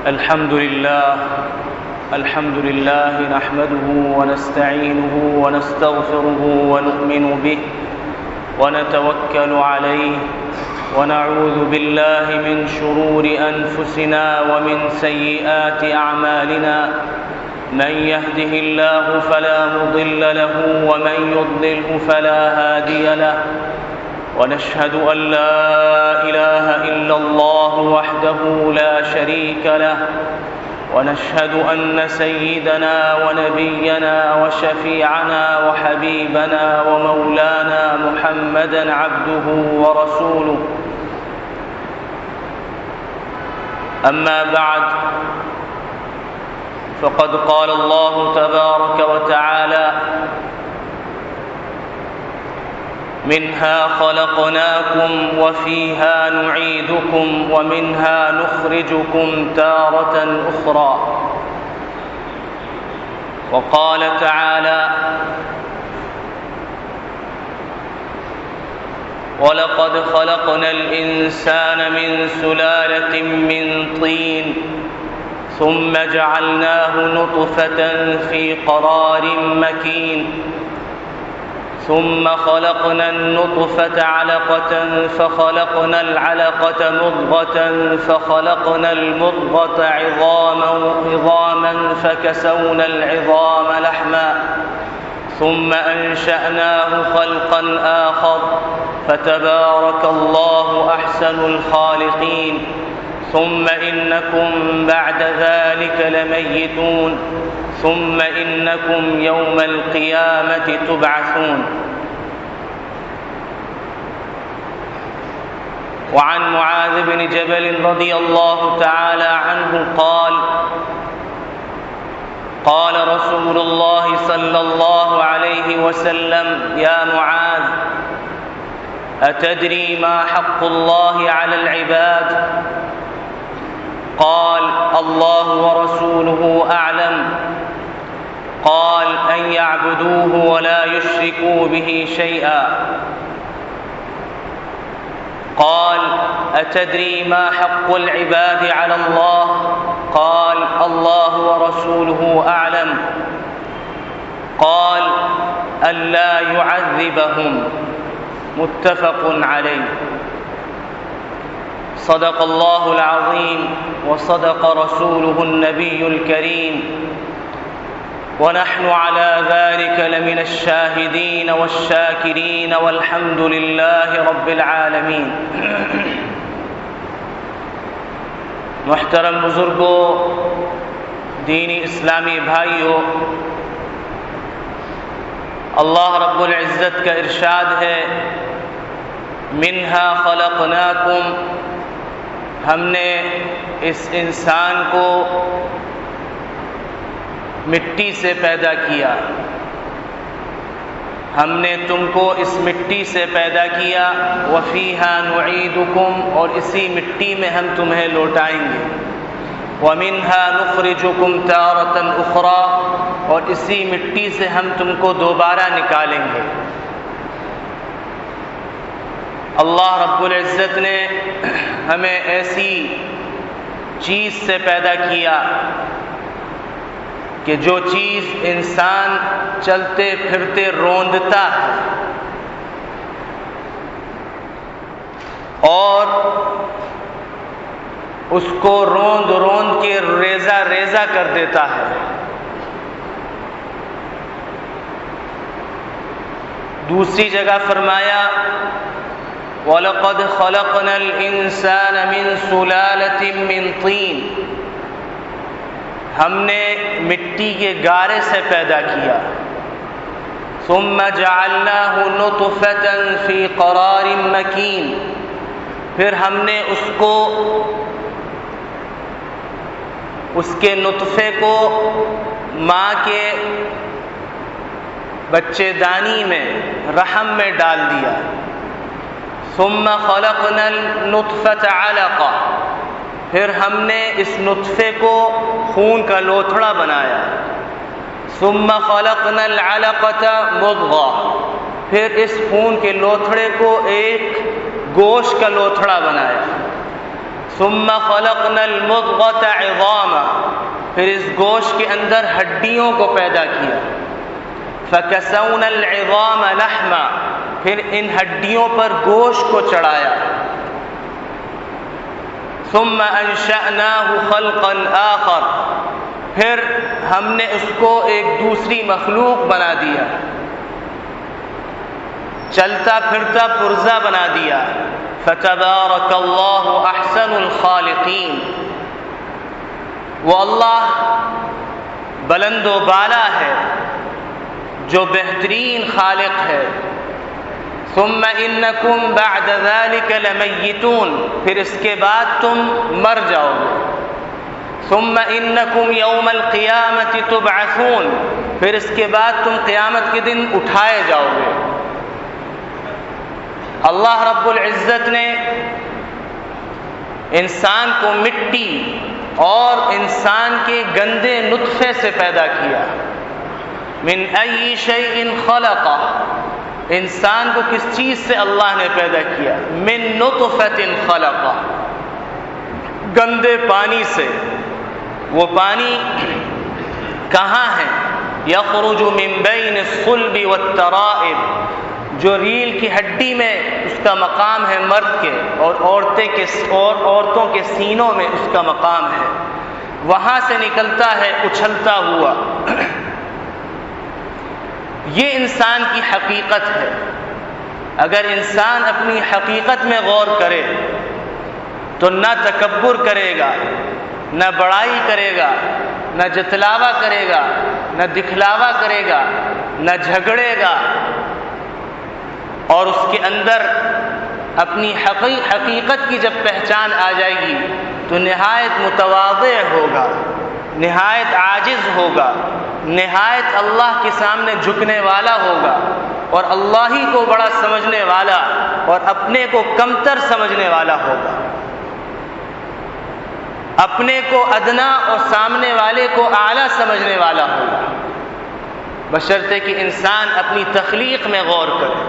الحمد لله نحمده ونستعينه ونستغفره ونؤمن به ونتوكل عليه ونعوذ بالله من شرور أنفسنا ومن سيئات أعمالنا من يهده الله فلا مضل له ومن يضلله فلا هادي له ونشهد أن لا إله إلا الله وحده لا شريك له ونشهد أن سيدنا ونبينا وشفيعنا وحبيبنا ومولانا محمدا عبده ورسوله أما بعد فقد قال الله تبارك وتعالى منها خلقناكم وفيها نعيدكم ومنها نخرجكم تارة أخرى وقال تعالى ولقد خلقنا الإنسان من سلالة من طين ثم جعلناه نطفة في قرار مكين ثم خلقنا النطفة علقة فخلقنا العلقة مضغة فخلقنا المضغة عظاما فكسونا العظام لحما ثم أنشأناه خلقا آخر فتبارك الله أحسن الخالقين ثم إنكم بعد ذلك لميتون ثم إنكم يوم القيامة تبعثون. وعن معاذ بن جبل رضي الله تعالى عنه قال رسول الله صلى الله عليه وسلم يا معاذ أتدري ما حق الله على العباد؟ قال الله ورسوله أعلم. قال أن يعبدوه ولا يشركوا به شيئا. قال أتدري ما حق العباد على الله؟ قال الله ورسوله أعلم. قال ألا يعذبهم. متفق عليه. صدق الله العظيم وصدق رسوله النبي الكريم ونحن على ذلك لمن الشاهدين والشاكرين والحمد لله رب العالمين. محترم بزرگوں، دینی اسلامی بھائیوں، اللہ رب العزت کا ارشاد ہے منہا خلقناکم، ہم نے اس انسان کو مٹی سے پیدا کیا، ہم نے تم کو اس مٹی سے پیدا کیا، وفیہا نعیدکم، اور اسی مٹی میں ہم تمہیں لوٹائیں گے، ومنہا نخرجکم تارۃ اخری، اور اسی مٹی سے ہم تم کو دوبارہ نکالیں گے۔ اللہ رب العزت نے ہمیں ایسی چیز سے پیدا کیا کہ جو چیز انسان چلتے پھرتے روندتا ہے اور اس کو روند روند کے ریزہ ریزہ کر دیتا ہے، دوسری جگہ فرمایا وَلَقَدْ خَلَقْنَا الْإِنسَانَ مِنْ سُلَالَةٍ مِّن طِينٍ، ہم نے مٹی کے گارے سے پیدا کیا، ثُمَّ جَعَلْنَاهُ نُطْفَةً فِي قَرَارٍ مَّكِينٍ، پھر ہم نے اس کے نطفے کو ماں کے بچے دانی میں رحم میں ڈال دیا، ثم خلقنا النطفة علقة، پھر ہم نے اس نطفے کو خون کا لوتھڑا بنایا، ثم خلقنا العلقة مضغة، پھر اس خون کے لوتھڑے کو ایک گوشت کا لوتھڑا بنایا، ثم خلقنا المضغة عظاما، پھر اس گوشت کے اندر ہڈیوں کو پیدا کیا، فکسونا العظام لحما، پھر ان ہڈیوں پر گوشت کو چڑھایا، ثم انشأناه خلقا آخر، پھر ہم نے اس کو ایک دوسری مخلوق بنا دیا، چلتا پھرتا پرزہ بنا دیا، فتبارک اللہ احسن الخالقین، وہ اللہ بلند و بالا ہے جو بہترین خالق ہے۔ ثم انکم بعد ذلک لمیتون، پھر اس کے بعد تم مر جاؤ گے، ثم انکم یوم القیامۃ تبعثون، پھر اس کے بعد تم قیامت کے دن اٹھائے جاؤ گے۔ اللہ رب العزت نے انسان کو مٹی اور انسان کے گندے نطفے سے پیدا کیا۔ من ای شیء خلقہ، انسان کو کس چیز سے اللہ نے پیدا کیا؟ من نطفۃ خلقہ، گندے پانی سے۔ وہ پانی کہاں ہے؟ یخرج من بین الصلب والترائب، جو ریل کی ہڈی میں اس کا مقام ہے مرد کے، اور عورتوں کے سینوں میں اس کا مقام ہے، وہاں سے نکلتا ہے اچھلتا ہوا۔ یہ انسان کی حقیقت ہے۔ اگر انسان اپنی حقیقت میں غور کرے تو نہ تکبر کرے گا، نہ بڑائی کرے گا، نہ جتلاوا کرے گا، نہ دکھلاوا کرے گا، نہ جھگڑے گا، اور اس کے اندر اپنی حقیقت کی جب پہچان آ جائے گی تو نہایت متواضع ہوگا، نہایت عاجز ہوگا، نہایت اللہ کے سامنے جھکنے والا ہوگا، اور اللہ ہی کو بڑا سمجھنے والا اور اپنے کو کمتر سمجھنے والا ہوگا، اپنے کو ادنا اور سامنے والے کو اعلیٰ سمجھنے والا ہوگا، بشرطے کہ انسان اپنی تخلیق میں غور کرے۔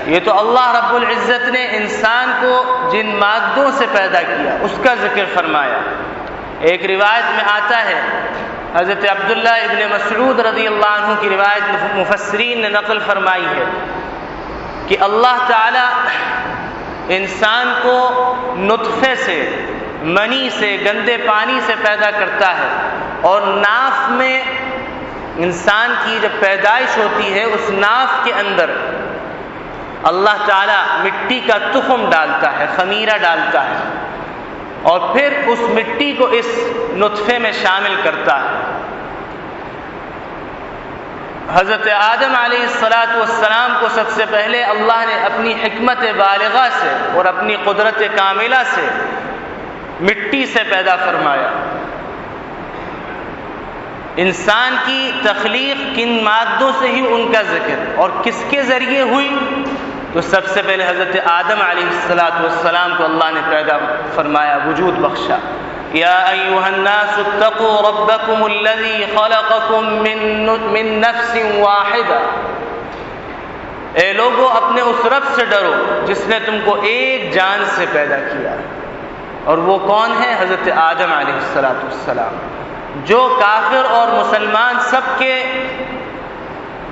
یہ تو اللہ رب العزت نے انسان کو جن مادوں سے پیدا کیا اس کا ذکر فرمایا۔ ایک روایت میں آتا ہے، حضرت عبداللہ ابن مسعود رضی اللہ عنہ کی روایت مفسرین نے نقل فرمائی ہے کہ اللہ تعالی انسان کو نطفے سے، منی سے، گندے پانی سے پیدا کرتا ہے، اور ناف میں انسان کی جب پیدائش ہوتی ہے اس ناف کے اندر اللہ تعالیٰ مٹی کا تخم ڈالتا ہے، خمیرہ ڈالتا ہے، اور پھر اس مٹی کو اس نطفے میں شامل کرتا ہے۔ حضرت آدم علیہ السلام کو سب سے پہلے اللہ نے اپنی حکمت بالغہ سے اور اپنی قدرت کاملہ سے مٹی سے پیدا فرمایا۔ انسان کی تخلیق کن مادوں سے ہی ان کا ذکر، اور کس کے ذریعے ہوئی؟ تو سب سے پہلے حضرت آدم علیہ السلام کو اللہ نے پیدا فرمایا، وجود بخشا۔ یا ایھا الناس اتقوا ربکم الذی خلقکم من نفس واحدہ، اے لوگو اپنے اس رب سے ڈرو جس نے تم کو ایک جان سے پیدا کیا، اور وہ کون ہے؟ حضرت آدم علیہ السلام، جو کافر اور مسلمان سب کے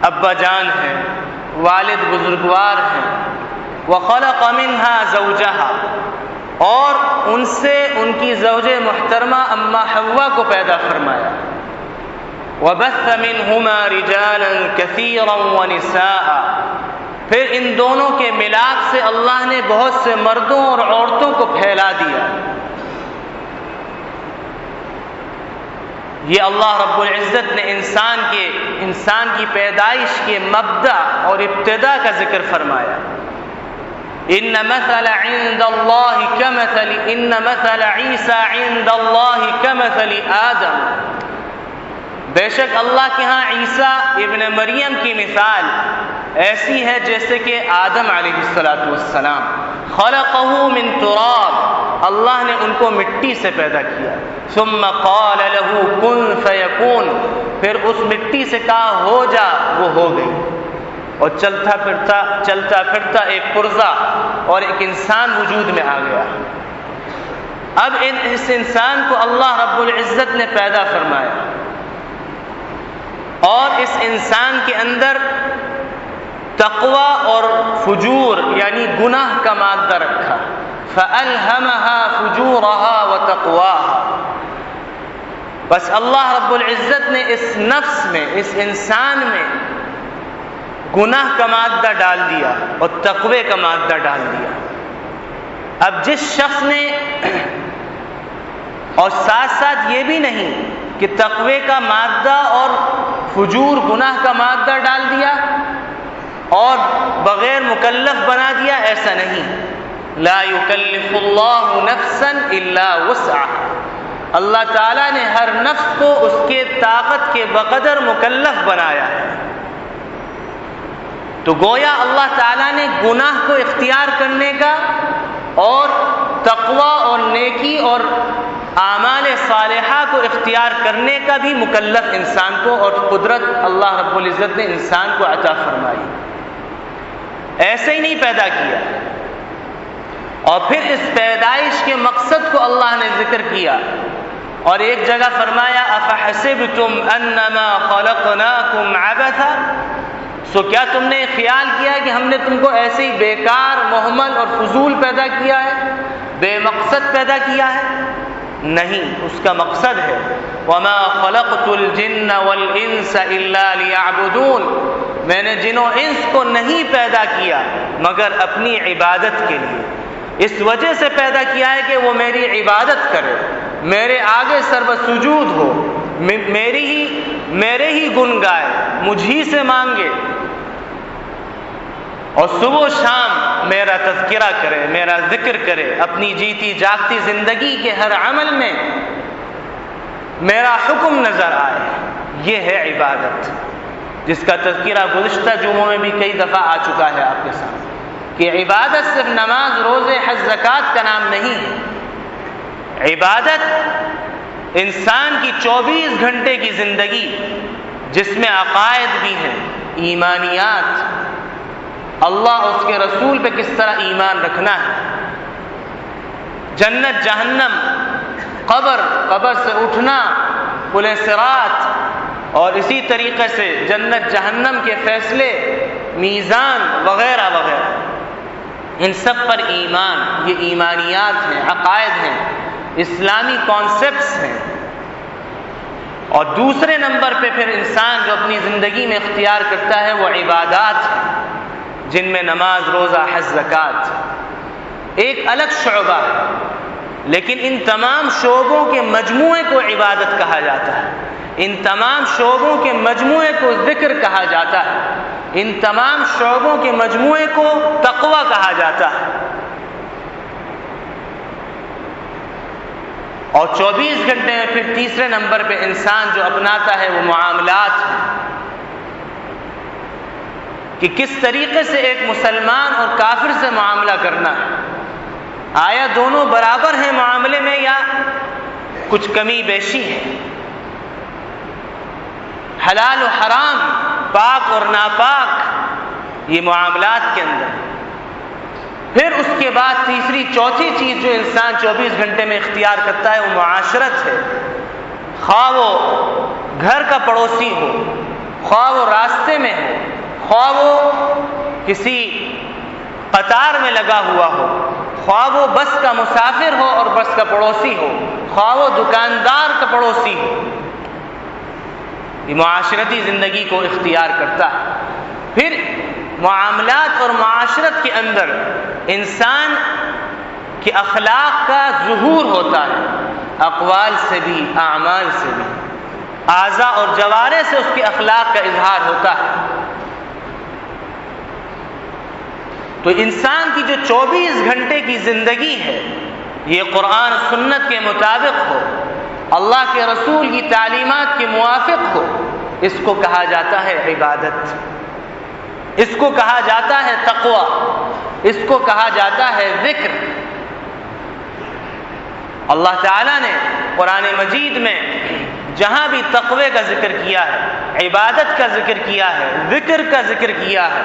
ابا جان ہیں، والد بزرگوار ہیں۔ وَخَلَقَ مِنْهَا زَوْجَهَا، اور ان سے ان کی زوج محترمہ اما حوا کو پیدا فرمایا۔ وَبَثَّ مِنْهُمَا رِجَالًا كَثِيرًا وَنِسَاءً، پھر ان دونوں کے ملاپ سے اللہ نے بہت سے مردوں اور عورتوں کو پھیلا دیا۔ یہ اللہ رب العزت نے انسان کی پیدائش کے مبدأ اور ابتدا کا ذکر فرمایا۔ ان مثل عیسی عند اللہ کمثل آدم، بے شک اللہ کے ہاں عیسیٰ ابن مریم کی مثال ایسی ہے جیسے کہ آدم علیہ السلام، خلقہ من تراب، اللہ نے ان کو مٹی سے پیدا کیا، ثم قال له کن فیکون، پھر اس مٹی سے کہا ہو جا، وہ ہو گئی، اور چلتا پھرتا ایک پرزہ اور ایک انسان وجود میں آ گیا۔ اب اس انسان کو اللہ رب العزت نے پیدا فرمایا اور اس انسان کے اندر تقوی اور فجور یعنی گناہ کا مادہ رکھا. فَأَلْهَمَهَا فُجُورَهَا وَتَقْوَاهَا. بس اللہ رب العزت نے اس نفس میں، اس انسان میں گناہ کا مادہ ڈال دیا اور تقوی کا مادہ ڈال دیا. اب جس شخص نے، اور ساتھ ساتھ یہ بھی نہیں کہ تقوی کا مادہ اور فجور گناہ کا مادہ ڈال دیا اور بغیر مکلف بنا دیا، ایسا نہیں. لا یکلف اللہ نفسا الا وسعها. اللہ تعالیٰ نے ہر نفس کو اس کے طاقت کے بقدر مکلف بنایا ہے. تو گویا اللہ تعالیٰ نے گناہ کو اختیار کرنے کا اور تقوی اور نیکی اور اعمال صالحہ کو اختیار کرنے کا بھی مکلف انسان کو اور قدرت اللہ رب العزت نے انسان کو عطا فرمائی. ایسے ہی نہیں پیدا کیا. اور پھر اس پیدائش کے مقصد کو اللہ نے ذکر کیا اور ایک جگہ فرمایا افحسبتم انما خلقناکم عبثا. سو کیا تم نے خیال کیا کہ ہم نے تم کو ایسے ہی بیکار، مہمل اور فضول پیدا کیا ہے، بے مقصد پیدا کیا ہے؟ نہیں، اس کا مقصد ہے وما خلقت الجن والانس الا ليعبدون. میں نے جن و انس کو نہیں پیدا کیا مگر اپنی عبادت کے لیے. اس وجہ سے پیدا کیا ہے کہ وہ میری عبادت کرے، میرے آگے سربسجود ہو، میرے ہی گن گائے، مجھی سے مانگے اور صبح و شام میرا تذکرہ کرے، میرا ذکر کرے. اپنی جیتی جاگتی زندگی کے ہر عمل میں میرا حکم نظر آئے. یہ ہے عبادت، جس کا تذکرہ گزشتہ جمعوں میں بھی کئی دفعہ آ چکا ہے آپ کے سامنے کہ عبادت صرف نماز، روزے، حج، زکوٰۃ کا نام نہیں ہے. عبادت انسان کی 24 گھنٹے کی زندگی جس میں عقائد بھی ہیں، ایمانیات، اللہ اور اس کے رسول پہ کس طرح ایمان رکھنا ہے، جنت جہنم، قبر سے اٹھنا، پل صراط، اور اسی طریقے سے جنت جہنم کے فیصلے، میزان وغیرہ وغیرہ. ان سب پر ایمان، یہ ایمانیات ہیں، عقائد ہیں، اسلامی کانسیپٹس ہیں. اور دوسرے نمبر پہ پھر انسان جو اپنی زندگی میں اختیار کرتا ہے وہ عبادات ہیں، جن میں نماز، روزہ، حج، زکوٰۃ ایک الگ شعبہ ہے. لیکن ان تمام شعبوں کے مجموعے کو عبادت کہا جاتا ہے. ان تمام شعبوں کے مجموعے کو ذکر کہا جاتا ہے. ان تمام شعبوں کے مجموعے کو تقوی کہا جاتا ہے. اور 24 گھنٹے میں پھر تیسرے نمبر پہ انسان جو اپناتا ہے وہ معاملات ہیں کہ کس طریقے سے ایک مسلمان اور کافر سے معاملہ کرنا ہے. آیا دونوں برابر ہیں معاملے میں یا کچھ کمی بیشی ہے؟ حلال و حرام، پاک اور ناپاک، یہ معاملات کے اندر. پھر اس کے بعد تیسری چوتھی چیز جو انسان 24 گھنٹے میں اختیار کرتا ہے وہ معاشرت ہے. خواہ وہ گھر کا پڑوسی ہو، خواہ وہ راستے میں ہو، خواہ وہ کسی قطار میں لگا ہوا ہو، خواہ وہ بس کا مسافر ہو اور بس کا پڑوسی ہو، خواہ وہ دکاندار کا پڑوسی ہو. یہ معاشرتی زندگی کو اختیار کرتا ہے. پھر معاملات اور معاشرت کے اندر انسان کے اخلاق کا ظہور ہوتا ہے، اقوال سے بھی، اعمال سے بھی، اعضاء اور جوارح سے اس کے اخلاق کا اظہار ہوتا ہے. تو انسان کی جو 24 گھنٹے کی زندگی ہے یہ قرآن سنت کے مطابق ہو، اللہ کے رسول کی تعلیمات کے موافق ہو، اس کو کہا جاتا ہے عبادت، اس کو کہا جاتا ہے تقوی، اس کو کہا جاتا ہے ذکر. اللہ تعالیٰ نے قرآن مجید میں جہاں بھی تقوی کا ذکر کیا ہے، عبادت کا ذکر کیا ہے، ذکر کا ذکر کیا ہے،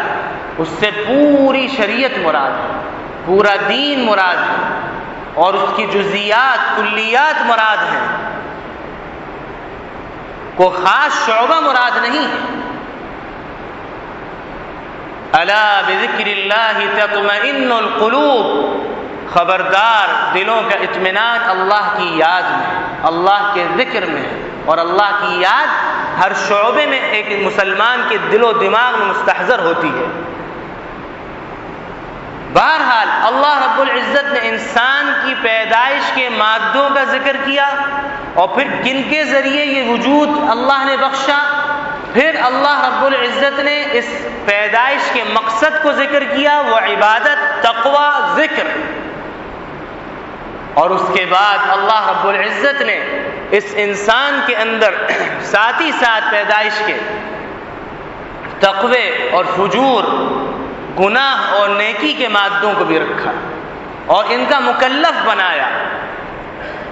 اس سے پوری شریعت مراد ہے، پورا دین مراد ہے. اور اس کی جزیات کلیات مراد ہیں، کوئی خاص شعبہ مراد نہیں ہے۔ الا بذکر اللہ تطمئن القلوب، خبردار دلوں کا اطمینان اللہ کی یاد میں، اللہ کے ذکر میں، اور اللہ کی یاد ہر شعبے میں ایک مسلمان کے دل و دماغ میں مستحضر ہوتی ہے۔ بہرحال اللہ رب العزت نے انسان کی پیدائش کے مادوں کا ذکر کیا، اور پھر کن کے ذریعے یہ وجود اللہ نے بخشا، پھر اللہ رب العزت نے اس پیدائش کے مقصد کو ذکر کیا، وہ عبادت، تقوی، ذکر، اور اس کے بعد اللہ رب العزت نے اس انسان کے اندر ساتھ ہی ساتھ پیدائش کے تقوی اور فجور، گناہ اور نیکی کے مادوں کو بھی رکھا اور ان کا مکلف بنایا،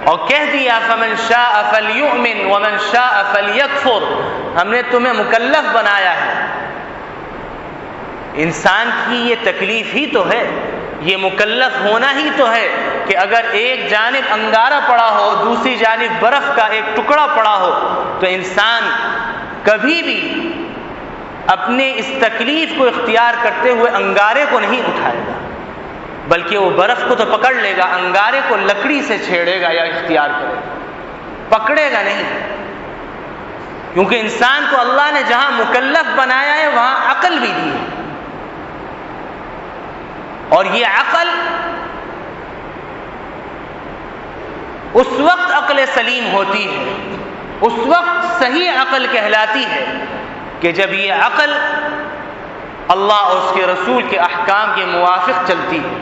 اور کہہ دیا فمن شاء فلیؤمن ومن شاء فلیکفر، ہم نے تمہیں مکلف بنایا ہے۔ انسان کی یہ تکلیف ہی تو ہے، یہ مکلف ہونا ہی تو ہے کہ اگر ایک جانب انگارہ پڑا ہو، دوسری جانب برف کا ایک ٹکڑا پڑا ہو، تو انسان کبھی بھی اپنے اس تکلیف کو اختیار کرتے ہوئے انگارے کو نہیں اٹھائے گا، بلکہ وہ برف کو تو پکڑ لے گا، انگارے کو لکڑی سے چھیڑے گا یا اختیار کرے گا، پکڑے گا نہیں، کیونکہ انسان کو اللہ نے جہاں مکلف بنایا ہے وہاں عقل بھی دی ہے، اور یہ عقل اس وقت عقل سلیم ہوتی ہے، اس وقت صحیح عقل کہلاتی ہے کہ جب یہ عقل اللہ اور اس کے رسول کے احکام کے موافق چلتی ہے،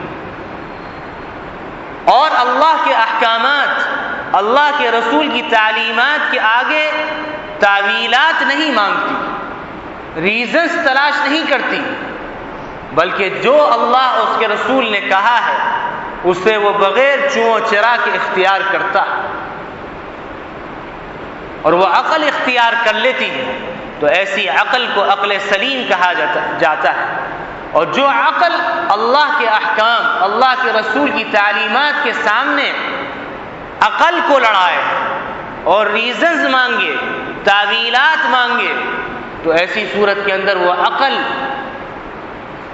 اور اللہ کے احکامات، اللہ کے رسول کی تعلیمات کے آگے تعویلات نہیں مانگتی، ریزنز تلاش نہیں کرتی، بلکہ جو اللہ اور اس کے رسول نے کہا ہے اسے وہ بغیر چوں چرا کے اختیار کرتا ہے، اور وہ عقل اختیار کر لیتی ہے، تو ایسی عقل کو عقل سلیم کہا جاتا ہے۔ اور جو عقل اللہ کے احکام، اللہ کے رسول کی تعلیمات کے سامنے عقل کو لڑائے اور ریزنز مانگے، تعویلات مانگے، تو ایسی صورت کے اندر وہ عقل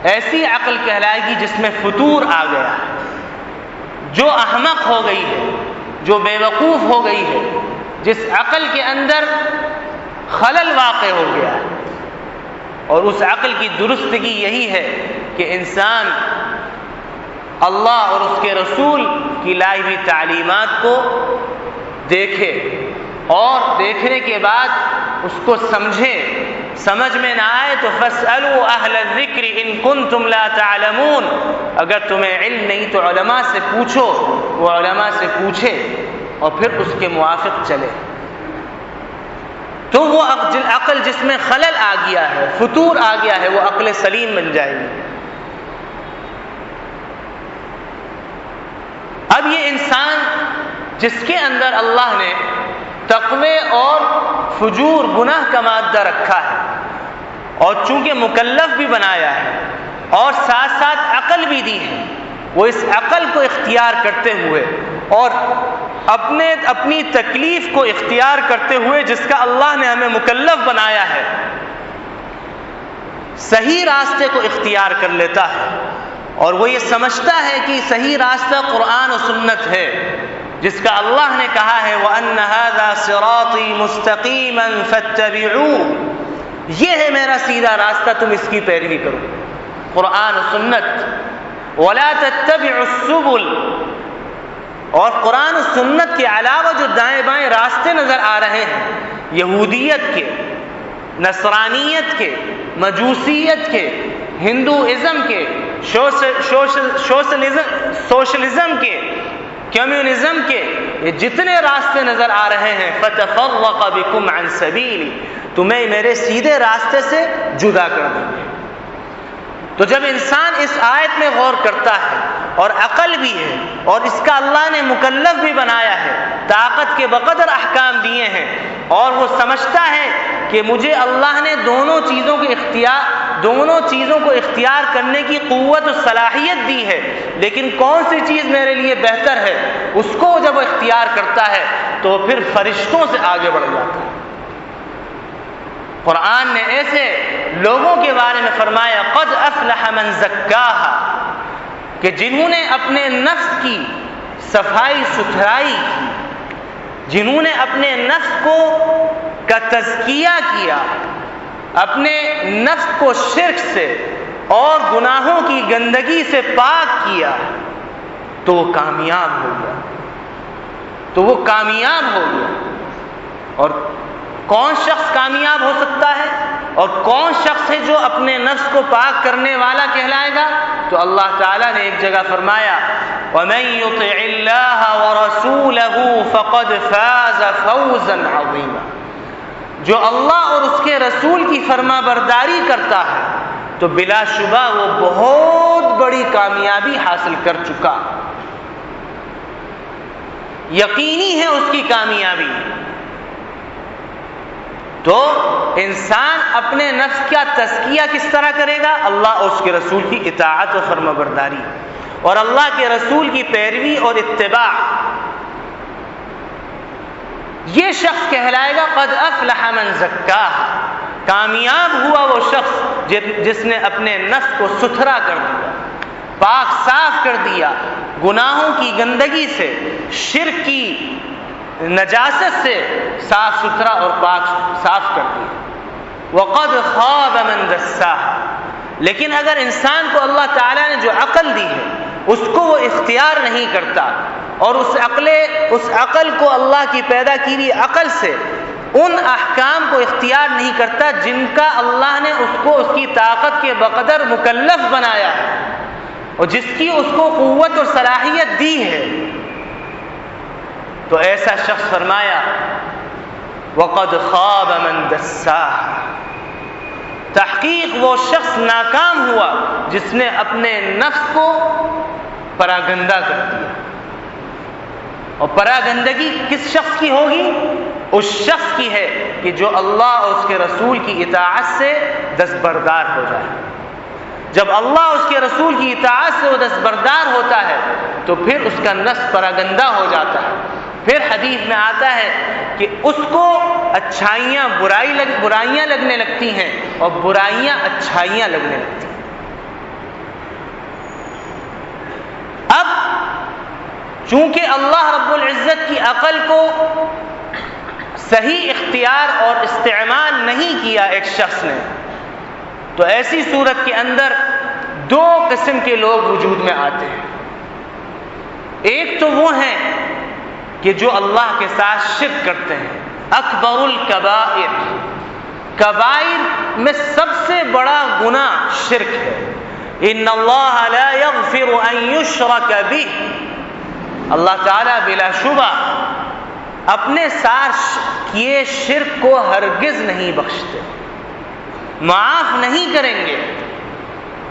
ایسی عقل کہلائے گی جس میں فتور آ گیا ہے، جو احمق ہو گئی ہے، جو بے وقوف ہو گئی ہے، جس عقل کے اندر خلل واقع ہو گیا ہے۔ اور اس عقل کی درستگی یہی ہے کہ انسان اللہ اور اس کے رسول کی لائی ہوئی تعلیمات کو دیکھے، اور دیکھنے کے بعد اس کو سمجھے، سمجھ میں نہ آئے تو فاسألوا اہل الذکر ان کنتم لا تعلمون، اگر تمہیں علم نہیں تو علماء سے پوچھو، وہ علماء سے پوچھے اور پھر اس کے موافق چلے، تو وہ عقل جس میں خلل آ گیا ہے، فتور آ گیا ہے، وہ عقل سلیم بن جائے گی۔ اب یہ انسان جس کے اندر اللہ نے تقوی اور فجور، گناہ کا مادہ رکھا ہے، اور چونکہ مکلف بھی بنایا ہے اور ساتھ ساتھ عقل بھی دی ہے، وہ اس عقل کو اختیار کرتے ہوئے اور اپنی تکلیف کو اختیار کرتے ہوئے، جس کا اللہ نے ہمیں مکلف بنایا ہے، صحیح راستے کو اختیار کر لیتا ہے، اور وہ یہ سمجھتا ہے کہ صحیح راستہ قرآن و سنت ہے، جس کا اللہ نے کہا ہے وَأَنَّ هَذَا صِرَاطِي مُسْتَقِيمًا فَاتَّبِعُوهُ، یہ ہے میرا سیدھا راستہ، تم اس کی پیروی کرو، قرآن و سنت۔ وَلَا تَتَّبِعُوا السُّبُلَ، اور قرآن و سنت کے علاوہ جو دائیں بائیں راستے نظر آ رہے ہیں، یہودیت کے، نصرانیت کے، مجوسیت کے، ہندوازم کے، سوشلزم کے، کمیونزم کے، یہ جتنے راستے نظر آ رہے ہیں فَتَفَرَّقَ بِكُمْ عَنْ سَبِيلِ، تمہیں میرے سیدھے راستے سے جدا کر دیں گے۔ تو جب انسان اس آیت میں غور کرتا ہے، اور عقل بھی ہے، اور اس کا اللہ نے مکلف بھی بنایا ہے، طاقت کے بقدر احکام دیے ہیں، اور وہ سمجھتا ہے کہ مجھے اللہ نے دونوں چیزوں کے دونوں چیزوں کو اختیار کرنے کی قوت و صلاحیت دی ہے، لیکن کون سی چیز میرے لیے بہتر ہے اس کو جب وہ اختیار کرتا ہے تو پھر فرشتوں سے آگے بڑھ جاتا ہے۔ قرآن نے ایسے لوگوں کے بارے میں فرمایا قد افلح من زکاہا، کہ جنہوں نے اپنے نفس کی صفائی ستھرائی کی، جنہوں نے اپنے نفس کا تزکیہ کیا، اپنے نفس کو شرک سے اور گناہوں کی گندگی سے پاک کیا، تو وہ کامیاب ہو گیا۔ اور کون شخص کامیاب ہو سکتا ہے اور کون شخص ہے جو اپنے نفس کو پاک کرنے والا کہلائے گا؟ تو اللہ تعالیٰ نے ایک جگہ فرمایا وَمَن يُطِعِ اللَّهَ وَرَسُولَهُ فَقَدْ فَازَ فَوْزًا عَظِيمًا، جو اللہ اور اس کے رسول کی فرما برداری کرتا ہے تو بلا شبہ وہ بہت بڑی کامیابی حاصل کر چکا، یقینی ہے اس کی کامیابی۔ تو انسان اپنے نفس کا تزکیہ کس طرح کرے گا؟ اللہ اور اس کے رسول کی اطاعت و فرما برداری اور اللہ کے رسول کی پیروی اور اتباع، یہ شخص کہلائے گا قد افلح من زکاہا، کامیاب ہوا وہ شخص جس نے اپنے نفس کو ستھرا کر دیا، پاک صاف کر دیا، گناہوں کی گندگی سے، شرک کی نجاست سے صاف ستھرا اور پاک صاف کر دیا۔ وقد خاب من دساہا، لیکن اگر انسان کو اللہ تعالیٰ نے جو عقل دی ہے اس کو وہ اختیار نہیں کرتا اور اس عقل کو اللہ کی پیدا کی ہوئی عقل سے ان احکام کو اختیار نہیں کرتا جن کا اللہ نے اس کو اس کی طاقت کے بقدر مکلف بنایا ہے اور جس کی اس کو قوت اور صلاحیت دی ہے، تو ایسا شخص فرمایا وقد خاب من دساہا، تحقیق وہ شخص ناکام ہوا جس نے اپنے نفس کو پراگندہ کر دیا۔ اور پراگندگی کس شخص کی ہوگی؟ اس شخص کی ہے کہ جو اللہ اور اس کے رسول کی اطاعت سے دستبردار ہو جائے۔ جب اللہ اور اس کے رسول کی اطاعت سے وہ دستبردار ہوتا ہے تو پھر اس کا نفس پراگندہ ہو جاتا ہے۔ پھر حدیث میں آتا ہے کہ اس کو اچھائیاں برائیاں لگنے لگتی ہیں اور برائیاں اچھائیاں لگنے لگتی ہیں۔ اب چونکہ اللہ رب العزت کی عقل کو صحیح اختیار اور استعمال نہیں کیا ایک شخص نے، تو ایسی صورت کے اندر دو قسم کے لوگ وجود میں آتے ہیں۔ ایک تو وہ ہیں کہ جو اللہ کے ساتھ شرک کرتے ہیں، اکبر الکبائر، کبائر میں سب سے بڑا گناہ شرک ہے۔ ان اللہ لا یغفر ان یشرک بہ، اللہ تعالیٰ بلا شبہ اپنے ساتھ کیے شرک کو ہرگز نہیں بخشتے، معاف نہیں کریں گے۔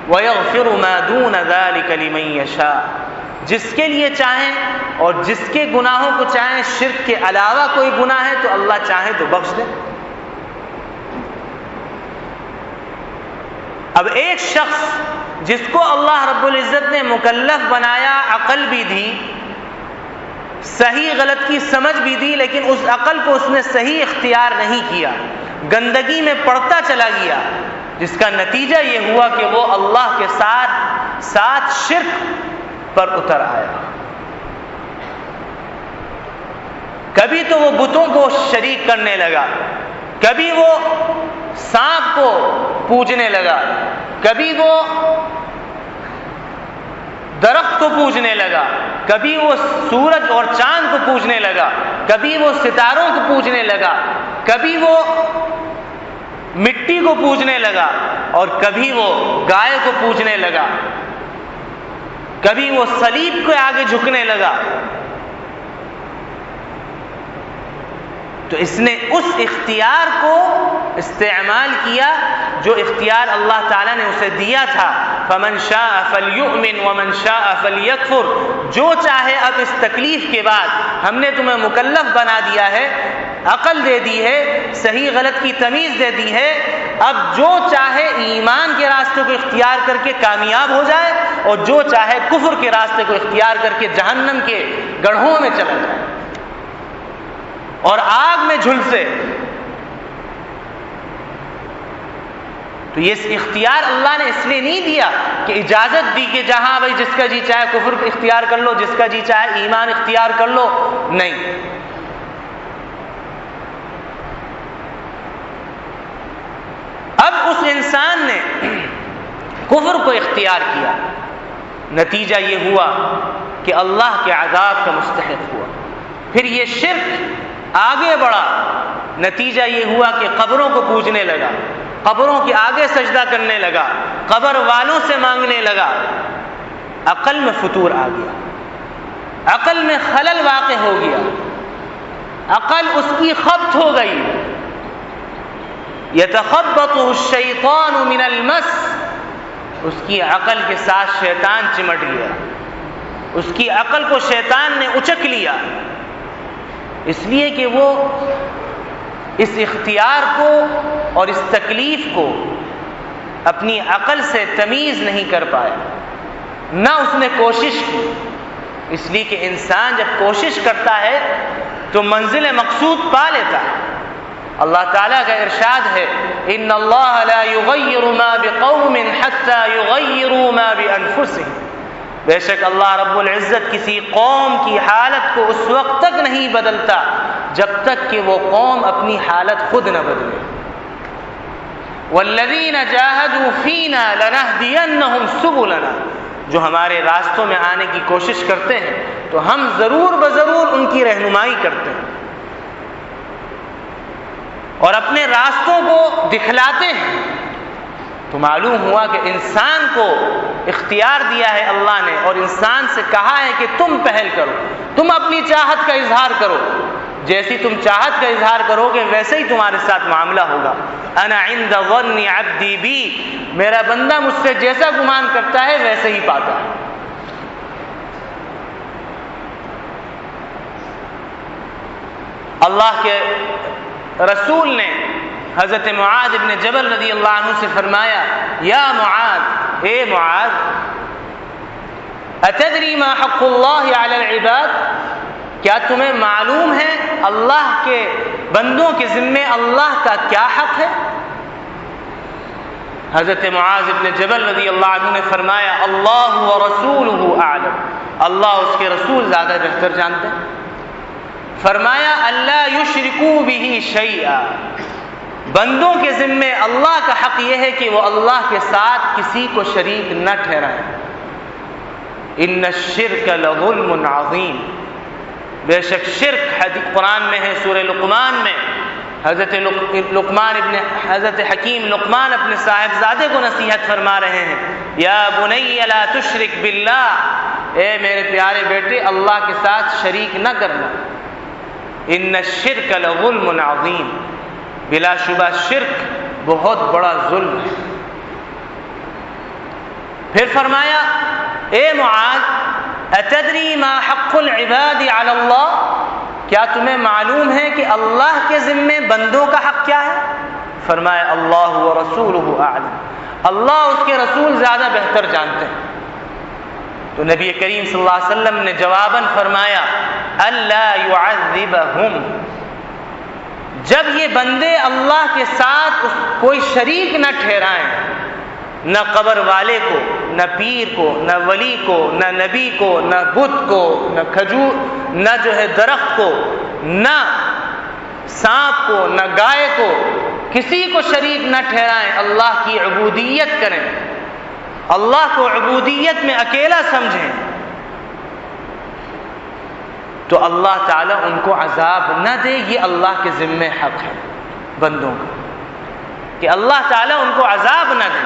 وَيَغْفِرُ مَا دُونَ ذَلِكَ لِمَن يَشَاءُ، جس کے لیے چاہیں اور جس کے گناہوں کو چاہیں، شرک کے علاوہ کوئی گناہ ہے تو اللہ چاہے تو بخش دے۔ اب ایک شخص جس کو اللہ رب العزت نے مکلف بنایا، عقل بھی دی، صحیح غلط کی سمجھ بھی دی، لیکن اس عقل کو اس نے صحیح اختیار نہیں کیا، گندگی میں پڑتا چلا گیا، جس کا نتیجہ یہ ہوا کہ وہ اللہ کے ساتھ شرک پر اتر آیا۔ کبھی تو وہ بتوں کو شریک کرنے لگا، کبھی وہ سانپ کو پوجنے لگا، کبھی وہ درخت کو پوجنے لگا، کبھی وہ سورج اور چاند کو پوجنے لگا، کبھی وہ ستاروں کو پوجنے لگا، کبھی وہ مٹی کو پوجنے لگا، اور کبھی وہ گائے کو پوجنے لگا، کبھی وہ صلیب کے آگے جھکنے لگا۔ تو اس نے اس اختیار کو استعمال کیا جو اختیار اللہ تعالیٰ نے اسے دیا تھا۔ فمن شاء فلیؤمن ومن شاء فلیکفر، جو چاہے اب اس تکلیف کے بعد ہم نے تمہیں مکلف بنا دیا ہے، عقل دے دی ہے، صحیح غلط کی تمیز دے دی ہے، اب جو چاہے ایمان کے راستے کو اختیار کر کے کامیاب ہو جائے اور جو چاہے کفر کے راستے کو اختیار کر کے جہنم کے گڑھوں میں چلا جائے اور آگ میں جھلسے۔ تو یہ اختیار اللہ نے اس لیے نہیں دیا کہ اجازت دی کہ جہاں بھائی جس کا جی چاہے کفر اختیار کر لو، جس کا جی چاہے ایمان اختیار کر لو، نہیں۔ اب اس انسان نے کفر کو اختیار کیا، نتیجہ یہ ہوا کہ اللہ کے عذاب کا مستحق ہوا۔ پھر یہ شرک آگے بڑھا، نتیجہ یہ ہوا کہ قبروں کو پوجنے لگا، قبروں کے آگے سجدہ کرنے لگا، قبر والوں سے مانگنے لگا۔ عقل میں فتور آ گیا، عقل میں خلل واقع ہو گیا، عقل اس کی خبط ہو گئی۔ یتخبطہ الشیطان من المس، اس کی عقل کے ساتھ شیطان چمٹ گیا، اس کی عقل کو شیطان نے اچک لیا، اس لیے کہ وہ اس اختیار کو اور اس تکلیف کو اپنی عقل سے تمیز نہیں کر پایا، نہ اس نے کوشش کی۔ اس لیے کہ انسان جب کوشش کرتا ہے تو منزل مقصود پا لیتا ہے۔ اللہ تعالیٰ کا ارشاد ہے ان اللہ لا یغیر ما بقوم حتی یغیروا ما بانفسهم، بے شک اللہ رب العزت کسی قوم کی حالت کو اس وقت تک نہیں بدلتا جب تک کہ وہ قوم اپنی حالت خود نہ بدلے۔ والذین جاہدوا فینا لنہدینہم سبلنا، جو ہمارے راستوں میں آنے کی کوشش کرتے ہیں تو ہم ضرور بضرور ان کی رہنمائی کرتے ہیں اور اپنے راستوں کو دکھلاتے ہیں۔ تو معلوم ہوا کہ انسان کو اختیار دیا ہے اللہ نے اور انسان سے کہا ہے کہ تم پہل کرو، تم اپنی چاہت کا اظہار کرو، جیسی تم چاہت کا اظہار کرو گے ویسے ہی تمہارے ساتھ معاملہ ہوگا۔ انا عند ظن عبدی بی، میرا بندہ مجھ سے جیسا گمان کرتا ہے ویسے ہی پاتا ہے۔ اللہ کے رسول نے حضرت معاذ ابن جبل رضی اللہ عنہ سے فرمایا یا معاذ، اے معاذ، اتدری ما حق اللہ علی العباد، کیا تمہیں معلوم ہے اللہ کے بندوں کے ذمے اللہ کا کیا حق ہے؟ حضرت معاذ ابن جبل رضی اللہ عنہ نے فرمایا اللہ ورسولہ اعلم، اللہ اس کے رسول زیادہ بہتر جانتے ہیں۔ فرمایا اللہ یشرکوا بہ شیئا، بندوں کے ذمے اللہ کا حق یہ ہے کہ وہ اللہ کے ساتھ کسی کو شریک نہ ٹھہرائیں۔ ان الشرک لظلم عظیم، بے شک شرک قرآن میں ہے، سورہ لقمان میں حضرت حکیم لقمان اپنے صاحبزادے کو نصیحت فرما رہے ہیں یا بنی لا تشرک باللہ، اے میرے پیارے بیٹے اللہ کے ساتھ شریک نہ کرنا۔ ان الشرک لظلم عظیم، بلا شبہ شرک بہت بڑا ظلم ہے۔ پھر فرمایا اے معاذ اتدری ما حق العباد علی اللہ، کیا تمہیں معلوم ہے کہ اللہ کے ذمے بندوں کا حق کیا ہے؟ فرمایا اللہ ورسولہ اعلم، اللہ اس کے رسول زیادہ بہتر جانتے ہیں۔ تو نبی کریم صلی اللہ علیہ وسلم نے جواباً فرمایا اللہ یعذبہم، جب یہ بندے اللہ کے ساتھ کوئی شریک نہ ٹھہرائیں، نہ قبر والے کو، نہ پیر کو، نہ ولی کو، نہ نبی کو، نہ بت کو، نہ کھجور، نہ جو ہے درخت کو، نہ سانپ کو، نہ گائے کو، کسی کو شریک نہ ٹھہرائیں، اللہ کی عبودیت کریں، اللہ کو عبودیت میں اکیلا سمجھیں، تو اللہ تعالیٰ ان کو عذاب نہ دے۔ یہ اللہ کے ذمے حق ہے بندوں کا کہ اللہ تعالیٰ ان کو عذاب نہ دے،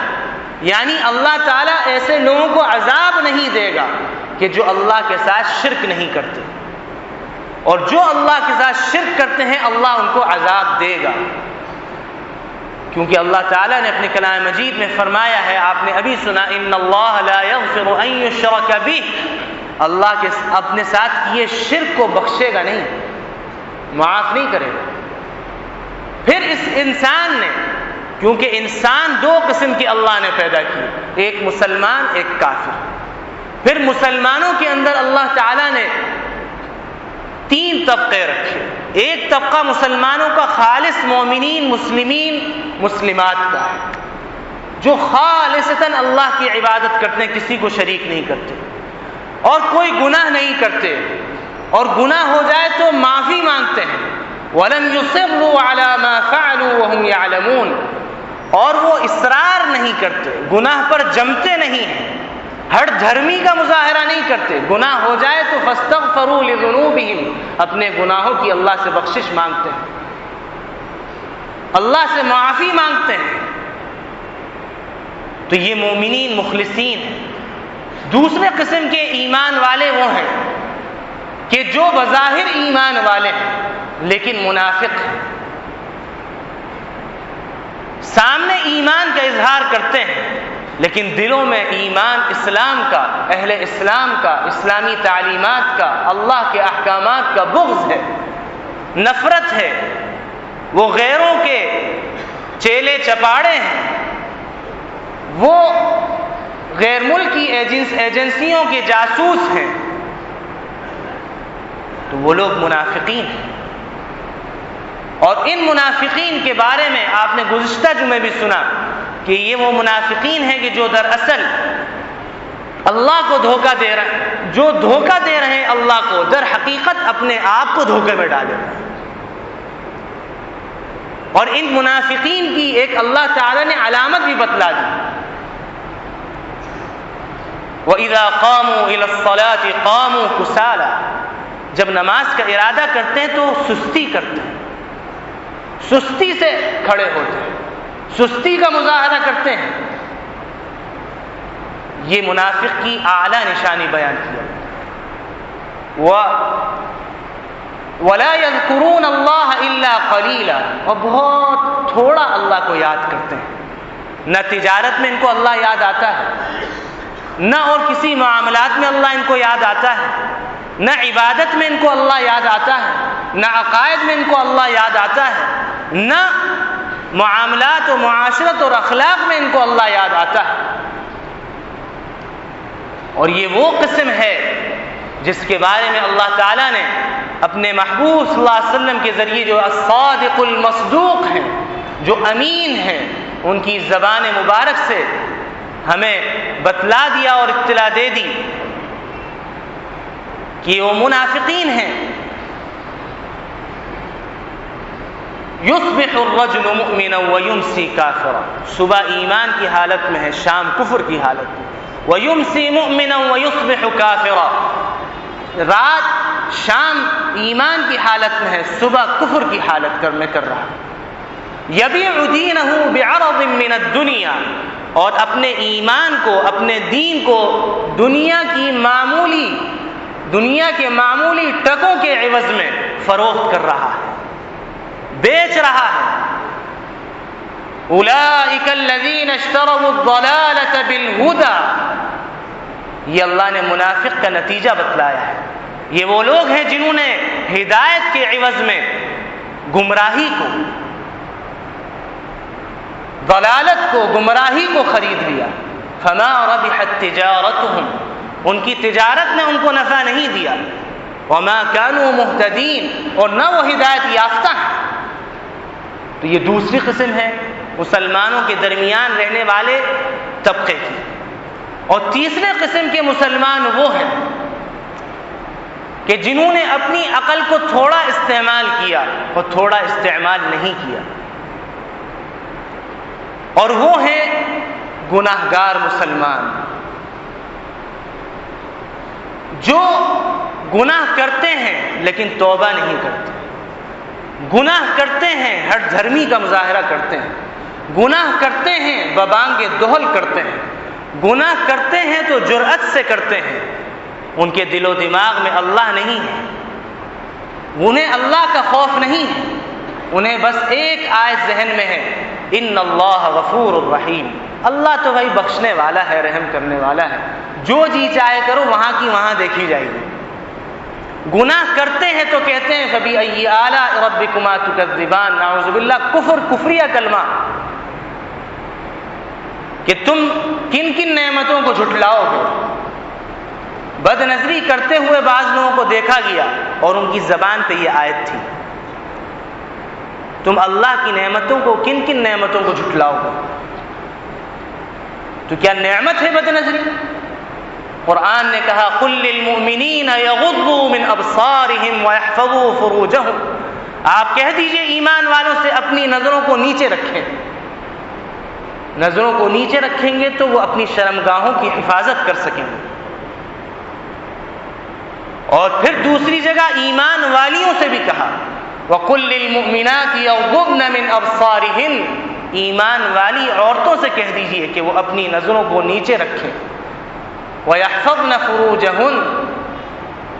یعنی اللہ تعالیٰ ایسے لوگوں کو عذاب نہیں دے گا کہ جو اللہ کے ساتھ شرک نہیں کرتے، اور جو اللہ کے ساتھ شرک کرتے ہیں اللہ ان کو عذاب دے گا، کیونکہ اللہ تعالیٰ نے اپنے کلام مجید میں فرمایا ہے، آپ نے ابھی سنا ان اللہ لا یغفر ان یشرک بہ، اللہ کے اپنے ساتھ کیے شرک کو بخشے گا نہیں، معاف نہیں کرے گا۔ پھر اس انسان نے کیونکہ انسان دو قسم کے اللہ نے پیدا کیے، ایک مسلمان ایک کافر۔ پھر مسلمانوں کے اندر اللہ تعالیٰ نے 3 طبقے رکھے۔ ایک طبقہ مسلمانوں کا خالص مومنین مسلمین مسلمات کا ہے، جو خالصتاً اللہ کی عبادت کرتے ہیں، کسی کو شریک نہیں کرتے اور کوئی گناہ نہیں کرتے، اور گناہ ہو جائے تو معافی مانگتے ہیں۔ وَلَمْ يُصِرُّوا عَلَى مَا فَعَلُوا وَهُمْ يَعْلَمُونَ، اور وہ اصرار نہیں کرتے، گناہ پر جمتے نہیں ہیں، ہر دھرمی کا مظاہرہ نہیں کرتے۔ گناہ ہو جائے تو فَاسْتَغْفَرُوا لِذُنُوبِهِمْ، اپنے گناہوں کی اللہ سے بخشش مانگتے ہیں، اللہ سے معافی مانگتے ہیں۔ تو یہ مومنین مخلصین ہیں۔ دوسرے قسم کے ایمان والے وہ ہیں کہ جو بظاہر ایمان والے ہیں لیکن منافق ہیں، سامنے ایمان کا اظہار کرتے ہیں لیکن دلوں میں ایمان اسلام کا، اہل اسلام کا، اسلامی تعلیمات کا، اللہ کے احکامات کا بغض ہے، نفرت ہے، وہ غیروں کے چیلے چپاڑے ہیں، وہ غیر ملکی ایجنسیوں کے جاسوس ہیں، تو وہ لوگ منافقین ہیں۔ اور ان منافقین کے بارے میں آپ نے گزشتہ جمعے بھی سنا کہ یہ وہ منافقین ہیں کہ جو دراصل اللہ کو دھوکہ دے رہے ہیں، جو دھوکہ دے رہے ہیں اللہ کو، در حقیقت اپنے آپ کو دھوکے میں ڈالے رہے ہیں۔ اور ان منافقین کی ایک اللہ تعالی نے علامت بھی بتلا دی، وَإِذَا قَامُوا إِلَى الصَّلَاةِ قَامُوا كُسَالَىٰ، جب نماز کا ارادہ کرتے ہیں تو سستی کرتے ہیں، سستی سے کھڑے ہوتے ہیں، سستی کا مظاہرہ کرتے ہیں۔ یہ منافق کی اعلیٰ نشانی بیان کیا۔ وَلَا يَذْكُرُونَ اللَّهَ إِلَّا قَلِيلًا، اور بہت تھوڑا اللہ کو یاد کرتے ہیں۔ نہ تجارت میں ان کو اللہ یاد آتا ہے، نہ اور کسی معاملات میں اللہ ان کو یاد آتا ہے، نہ عبادت میں ان کو اللہ یاد آتا ہے، نہ عقائد میں ان کو اللہ یاد آتا ہے، نہ معاملات و معاشرت اور اخلاق میں ان کو اللہ یاد آتا ہے۔ اور یہ وہ قسم ہے جس کے بارے میں اللہ تعالیٰ نے اپنے محبوب صلی اللہ علیہ وسلم کے ذریعے جو الصادق المصدوق ہیں، جو امین ہیں، ان کی زبان مبارک سے ہمیں بتلا دیا اور اطلاع دے دی کہ وہ منافقین ہیں۔ یصبح الرجل مؤمنا ویمسی کافرا، صبح ایمان کی حالت میں ہے، شام کفر کی حالت میں، ویمسی مؤمنا ویصبح کافرا، رات شام ایمان کی حالت میں ہے، صبح کفر کی حالت میں کر رہا ہے۔ یبیع دینہ بعرض من الدنیا، اور اپنے ایمان کو، اپنے دین کو دنیا کے معمولی ٹکوں کے عوض میں فروخت کر رہا ہے، بیچ رہا ہے۔ اولئک الذین اشتروا الضلالۃ بالہدی، یہ اللہ نے منافق کا نتیجہ بتلایا ہے۔ یہ وہ لوگ ہیں جنہوں نے ہدایت کے عوض میں گمراہی کو، ضلالت کو، گمراہی کو خرید لیا۔ فما ربحت تجارتهم، ان کی تجارت نے ان کو نفع نہیں دیا۔ وما كانوا مهتدین، اور نہ وہ ہدایت یافتہ ہیں۔ تو یہ دوسری قسم ہے مسلمانوں کے درمیان رہنے والے طبقے کی۔ اور تیسرے قسم کے مسلمان وہ ہیں کہ جنہوں نے اپنی عقل کو تھوڑا استعمال کیا اور تھوڑا استعمال نہیں کیا، اور وہ ہیں گناہگار مسلمان، جو گناہ کرتے ہیں لیکن توبہ نہیں کرتے، گناہ کرتے ہیں، ہر دھرمی کا مظاہرہ کرتے ہیں، گناہ کرتے ہیں ببانگ دہل کرتے ہیں، گناہ کرتے ہیں تو جرأت سے کرتے ہیں، ان کے دل و دماغ میں اللہ نہیں ہے، انہیں اللہ کا خوف نہیں ہے، انہیں بس ایک آیت ذہن میں ہے، ان اللہ غفور الرحیم، اللہ تو بھائی بخشنے والا ہے، رحم کرنے والا ہے، جو جی چاہے کرو، وہاں کی وہاں دیکھی جائے گی۔ گناہ کرتے ہیں تو کہتے ہیں فبأي آلاء ربكما تكذبان، نعوذ باللہ، کفریہ کلمہ، کہ تم کن کن نعمتوں کو جھٹلاؤ گے۔ بد نظری کرتے ہوئے بعض لوگوں کو دیکھا گیا اور ان کی زبان پہ یہ آیت تھی، تم اللہ کی نعمتوں کو، کن کن نعمتوں کو جھٹلاؤ گے؟ تو کیا نعمت ہے بد نظری؟ قرآن نے کہا قل للمؤمنین یغضوا من ابصارہم ویحفظوا فروجہم، آپ کہہ دیجئے ایمان والوں سے اپنی نظروں کو نیچے رکھیں۔ نظروں کو نیچے رکھیں گے تو وہ اپنی شرمگاہوں کی حفاظت کر سکیں گے۔ اور پھر دوسری جگہ ایمان والیوں سے بھی کہا وَقُلْ لِلْمُؤْمِنَاتِ يَغْضُضْنَ مِنْ أَبْصَارِهِنَّ، ایمان والی عورتوں سے کہہ دیجئے کہ وہ اپنی نظروں کو نیچے رکھیں۔ وَيَحْفَظْنَ فُرُوجَهُنَّ،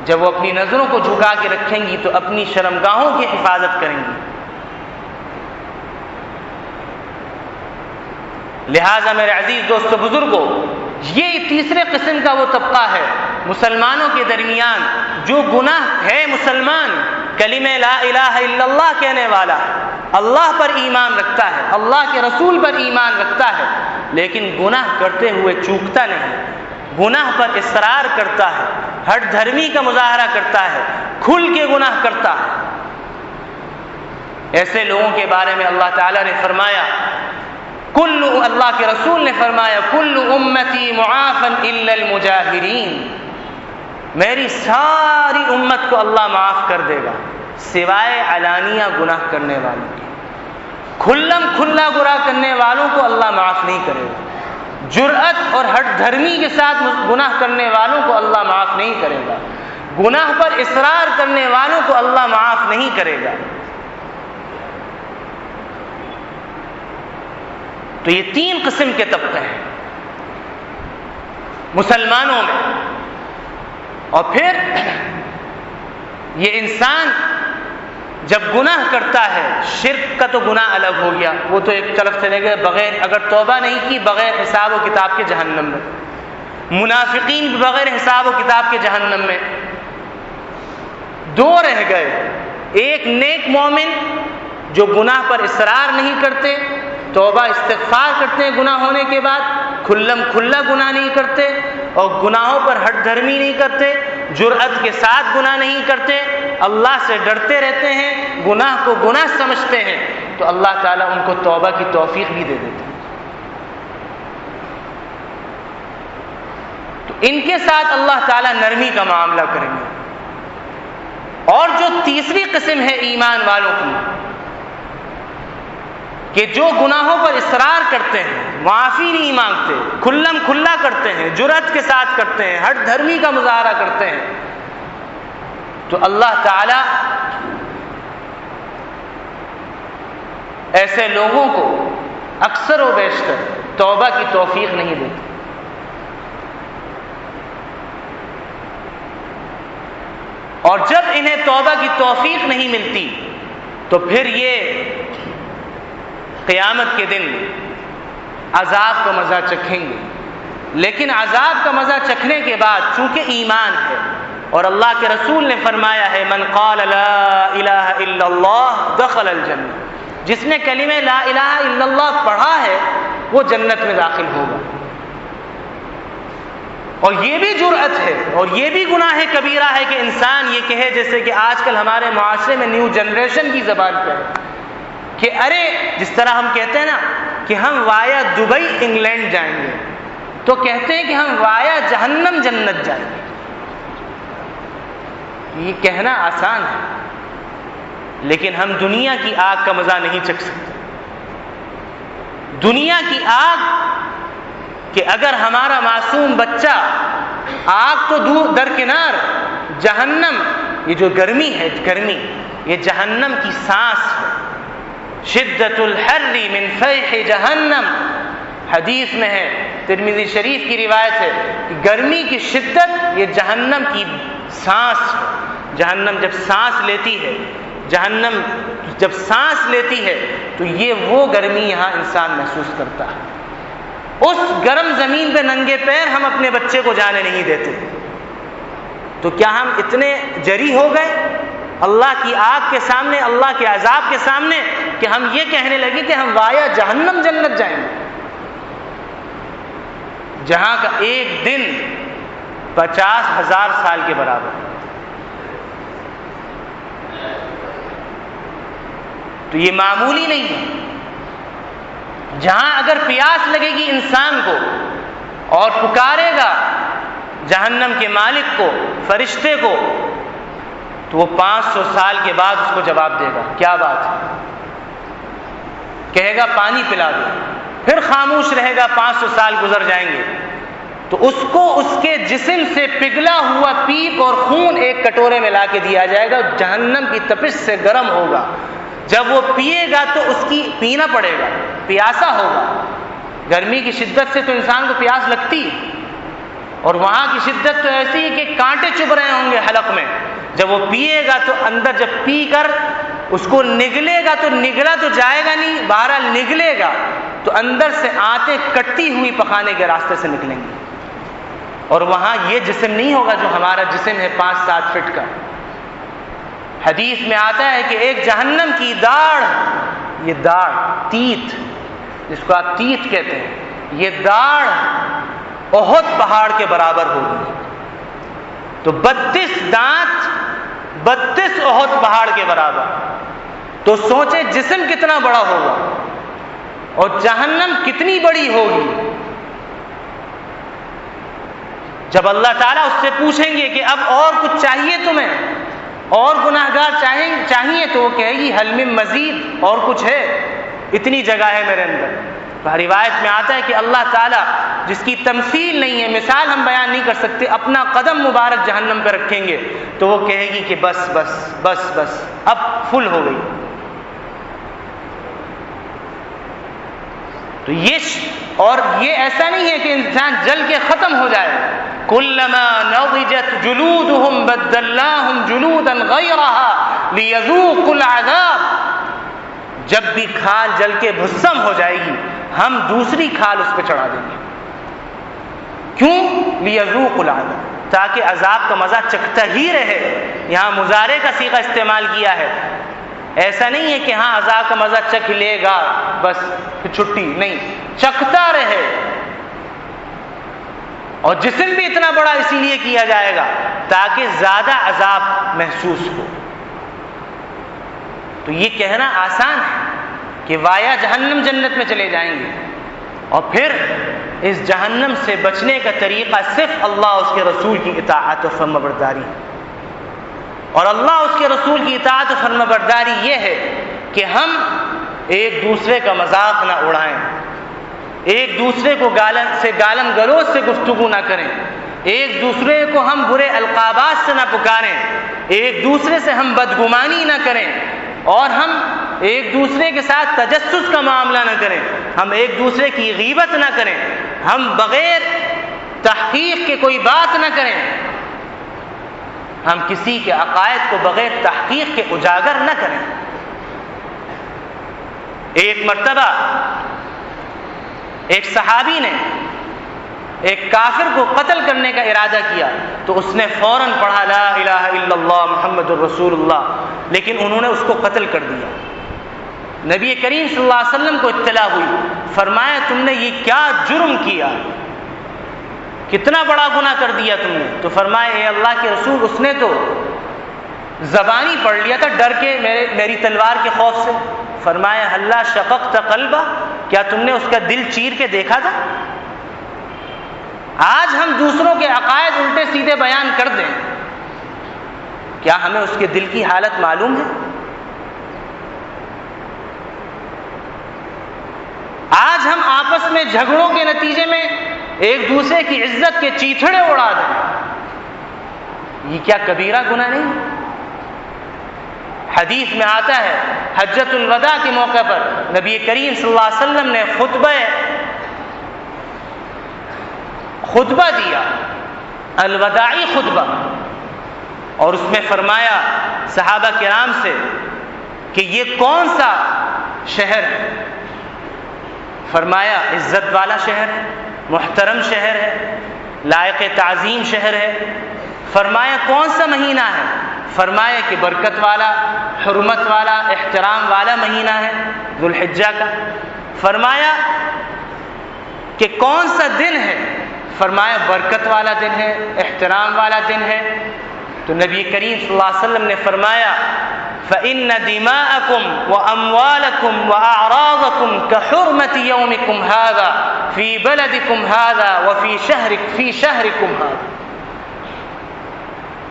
جب وہ اپنی نظروں کو جھکا کے رکھیں گی تو اپنی شرمگاہوں کی حفاظت کریں گی۔ لہٰذا میرے عزیز دوستو بزرگوں، یہ تیسرے قسم کا وہ طبقہ ہے مسلمانوں کے درمیان جو گناہ ہے، مسلمان کلمہ لا الہ الا اللہ کہنے والا، اللہ پر ایمان رکھتا ہے، اللہ کے رسول پر ایمان رکھتا ہے، لیکن گناہ کرتے ہوئے چوکتا نہیں، گناہ پر اصرار کرتا ہے، ہٹ دھرمی کا مظاہرہ کرتا ہے، کھل کے گناہ کرتا ہے۔ ایسے لوگوں کے بارے میں اللہ تعالیٰ نے فرمایا، اللہ کے رسول نے فرمایا کل امتی معافا الا المجاہرین، میری ساری امت کو اللہ معاف کر دے گا سوائے علانیہ گناہ کرنے والوں کے۔ کھلم کھلا گناہ کرنے والوں کو اللہ معاف نہیں کرے گا، جرأت اور ہٹ دھرمی کے ساتھ گناہ کرنے والوں کو اللہ معاف نہیں کرے گا، گناہ پر اصرار کرنے والوں کو اللہ معاف نہیں کرے گا۔ تو یہ تین قسم کے طبقے ہیں مسلمانوں میں۔ اور پھر یہ انسان جب گناہ کرتا ہے، شرک کا تو گناہ الگ ہو گیا، وہ تو ایک طرف چلے گئے، بغیر اگر توبہ نہیں کی بغیر حساب و کتاب کے جہنم میں، منافقین بھی بغیر حساب و کتاب کے جہنم میں۔ دو رہ گئے، ایک نیک مومن جو گناہ پر اصرار نہیں کرتے، توبہ استغفار کرتے ہیں گناہ ہونے کے بعد، کھلم کھلا گناہ نہیں کرتے اور گناہوں پر ہٹ دھرمی نہیں کرتے، جرأت کے ساتھ گناہ نہیں کرتے، اللہ سے ڈرتے رہتے ہیں، گناہ کو گناہ سمجھتے ہیں، تو اللہ تعالیٰ ان کو توبہ کی توفیق بھی دے دیتے ہیں۔ تو ان کے ساتھ اللہ تعالیٰ نرمی کا معاملہ کریں گے۔ اور جو تیسری قسم ہے ایمان والوں کی کہ جو گناہوں پر اصرار کرتے ہیں، معافی نہیں مانگتے، کھلم کھلا کرتے ہیں، جرأت کے ساتھ کرتے ہیں، ہٹ دھرمی کا مظاہرہ کرتے ہیں، تو اللہ تعالی ایسے لوگوں کو اکثر و بیشتر توبہ کی توفیق نہیں دیتے۔ اور جب انہیں توبہ کی توفیق نہیں ملتی تو پھر یہ قیامت کے دن عذاب کا مزہ چکھیں گے، لیکن عذاب کا مزہ چکھنے کے بعد چونکہ ایمان ہے، اور اللہ کے رسول نے فرمایا ہے من قال لا الہ الا اللہ دخل الجنہ، جس نے کلمہ لا الہ الا اللہ پڑھا ہے وہ جنت میں داخل ہوگا۔ اور یہ بھی جرأت ہے اور یہ بھی گناہ کبیرہ ہے کہ انسان یہ کہے، جیسے کہ آج کل ہمارے معاشرے میں نیو جنریشن کی زبان پہ ہے کہ ارے جس طرح ہم کہتے ہیں نا کہ ہم وایا دبئی انگلینڈ جائیں گے، تو کہتے ہیں کہ ہم وایا جہنم جنت جائیں گے۔ یہ کہنا آسان ہے، لیکن ہم دنیا کی آگ کا مزہ نہیں چکھ سکتے۔ دنیا کی آگ کہ اگر ہمارا معصوم بچہ، آگ تو دور درکنار، جہنم یہ جو گرمی ہے، گرمی یہ جہنم کی سانس ہے۔ شدت الحر من فیح جہنم، حدیث میں ہے، ترمذی شریف کی روایت ہے کہ گرمی کی شدت یہ جہنم کی سانس ہے۔ جہنم جب سانس لیتی ہے، جہنم جب سانس لیتی ہے تو یہ وہ گرمی یہاں انسان محسوس کرتا ہے۔ اس گرم زمین پہ ننگے پیر ہم اپنے بچے کو جانے نہیں دیتے، تو کیا ہم اتنے جری ہو گئے اللہ کی آگ کے سامنے، اللہ کے عذاب کے سامنے، کہ ہم یہ کہنے لگے کہ ہم وایا جہنم جنت جائیں گے؟ جہاں کا ایک دن 50,000 سال کے برابر. تو یہ معمولی نہیں ہے. جہاں اگر پیاس لگے گی انسان کو اور پکارے گا جہنم کے مالک کو، فرشتے کو، تو وہ 500 سال کے بعد اس کو جواب دے گا. کیا بات ہے؟ کہے گا پانی پلا دو، پھر خاموش رہے گا. 500 سال گزر جائیں گے تو اس کو اس کے جسم سے پگھلا ہوا پیپ اور خون ایک کٹورے میں لا کے دیا جائے گا. جہنم کی تپش سے گرم ہوگا. جب وہ پیے گا تو اس کی پینا پڑے گا، پیاسا ہوگا. گرمی کی شدت سے تو انسان کو پیاس لگتی ہے، اور وہاں کی شدت تو ایسی ہے کہ کانٹے چبھ رہے ہوں گے حلق میں. جب وہ پیے گا تو اندر جب پی کر اس کو نگلے گا تو نگلا تو جائے گا نہیں، بہرحال نگلے گا تو اندر سے آنتیں کٹتی ہوئی پخانے کے راستے سے نکلیں گی. اور وہاں یہ جسم نہیں ہوگا جو ہمارا جسم ہے 5-7 فٹ کا. حدیث میں آتا ہے کہ ایک جہنم کی داڑھ، یہ داڑھ تیت جس کو آپ تیت کہتے ہیں، یہ داڑھ احد پہاڑ کے برابر ہوگی. تو 32 دانت 32 احد پہاڑ کے برابر. تو سوچیں جسم کتنا بڑا ہوگا اور جہنم کتنی بڑی ہوگی. جب اللہ تعالیٰ اس سے پوچھیں گے کہ اب اور کچھ چاہیے تمہیں، اور گناہگار چاہیے، تو وہ کہے گی حل من مزید، اور کچھ ہے؟ اتنی جگہ ہے میرے اندر. روایت میں آتا ہے کہ اللہ تعالیٰ جس کی تمثیل نہیں ہے، مثال ہم بیان نہیں کر سکتے، اپنا قدم مبارک جہنم پہ رکھیں گے تو وہ کہے گی کہ بس بس بس بس اب فل ہو گئی. تو یہ ایسا نہیں ہے کہ انسان جل کے ختم ہو جائے. کلما نضجت جلودهم بدلناهم جلودا غیرها لیذوقوا العذاب. جب بھی کھال جل کے بھسم ہو جائے گی ہم دوسری کھال اس پہ چڑھا دیں گے. کیوں؟ لیذوقوا العذاب، تاکہ عذاب کا مزہ چکھتا ہی رہے. یہاں مضارع کا صیغہ استعمال کیا ہے. ایسا نہیں ہے کہ ہاں عذاب کا مزہ چکھ لے گا بس پھر چھٹی نہیں، چکھتا رہے. اور جسم بھی اتنا بڑا اسی لیے کیا جائے گا تاکہ زیادہ عذاب محسوس ہو. تو یہ کہنا آسان ہے کہ وایا جہنم جنت میں چلے جائیں گے، اور پھر اس جہنم سے بچنے کا طریقہ صرف اللہ اس کے رسول کی اطاعت و فرمانبرداری. اور اللہ اس کے رسول کی اطاعت و فرمانبرداری یہ ہے کہ ہم ایک دوسرے کا مذاق نہ اڑائیں، ایک دوسرے کو گالم گلوچ سے گفتگو نہ کریں، ایک دوسرے کو ہم برے القابات سے نہ پکاریں، ایک دوسرے سے ہم بدگمانی نہ کریں، اور ہم ایک دوسرے کے ساتھ تجسس کا معاملہ نہ کریں، ہم ایک دوسرے کی غیبت نہ کریں، ہم بغیر تحقیق کے کوئی بات نہ کریں، ہم کسی کے عقائد کو بغیر تحقیق کے اجاگر نہ کریں. ایک مرتبہ ایک صحابی نے ایک کافر کو قتل کرنے کا ارادہ کیا تو اس نے فوراً پڑھا لا الہ الا اللہ محمد الرسول اللہ، لیکن انہوں نے اس کو قتل کر دیا. نبی کریم صلی اللہ علیہ وسلم کو اطلاع ہوئی، فرمایا تم نے یہ کیا جرم کیا، کتنا بڑا گناہ کر دیا تم نے. تو فرمایا اے اللہ کے رسول اس نے تو زبانی پڑھ لیا تھا ڈر کے میری تلوار کے خوف سے. فرمایا ہلا شققت قلبہ، کیا تم نے اس کا دل چیر کے دیکھا تھا؟ آج ہم دوسروں کے عقائد الٹے سیدھے بیان کر دیں، کیا ہمیں اس کے دل کی حالت معلوم ہے؟ آج ہم آپس میں جھگڑوں کے نتیجے میں ایک دوسرے کی عزت کے چیتھڑے اڑا دیں، یہ کیا کبیرہ گناہ نہیں؟ حدیث میں آتا ہے حجۃ الوداع کے موقع پر نبی کریم صلی اللہ علیہ وسلم نے خطبہ دیا، الوداعی خطبہ، اور اس میں فرمایا صحابہ کرام سے کہ یہ کون سا شہر ہے؟ فرمایا عزت والا شہر ہے، محترم شہر ہے، لائق تعظیم شہر ہے. فرمایا کون سا مہینہ ہے؟ فرمایا کہ برکت والا، حرمت والا، احترام والا مہینہ ہے، ذوالحجہ کا. فرمایا کہ کون سا دن ہے؟ فرمایا برکت والا دن ہے، احترام والا دن ہے. تو نبی کریم صلی اللہ علیہ وسلم نے فرمایا فَإِنَّ دِمَاءَكُمْ وَأَمْوَالَكُمْ وَأَعْرَاضَكُمْ كَحُرْمَةِ يَوْمِكُمْ هَذَا فِي بَلَدِكُمْ هَذَا وَفِي شَهْرِكُمْ هَذَا.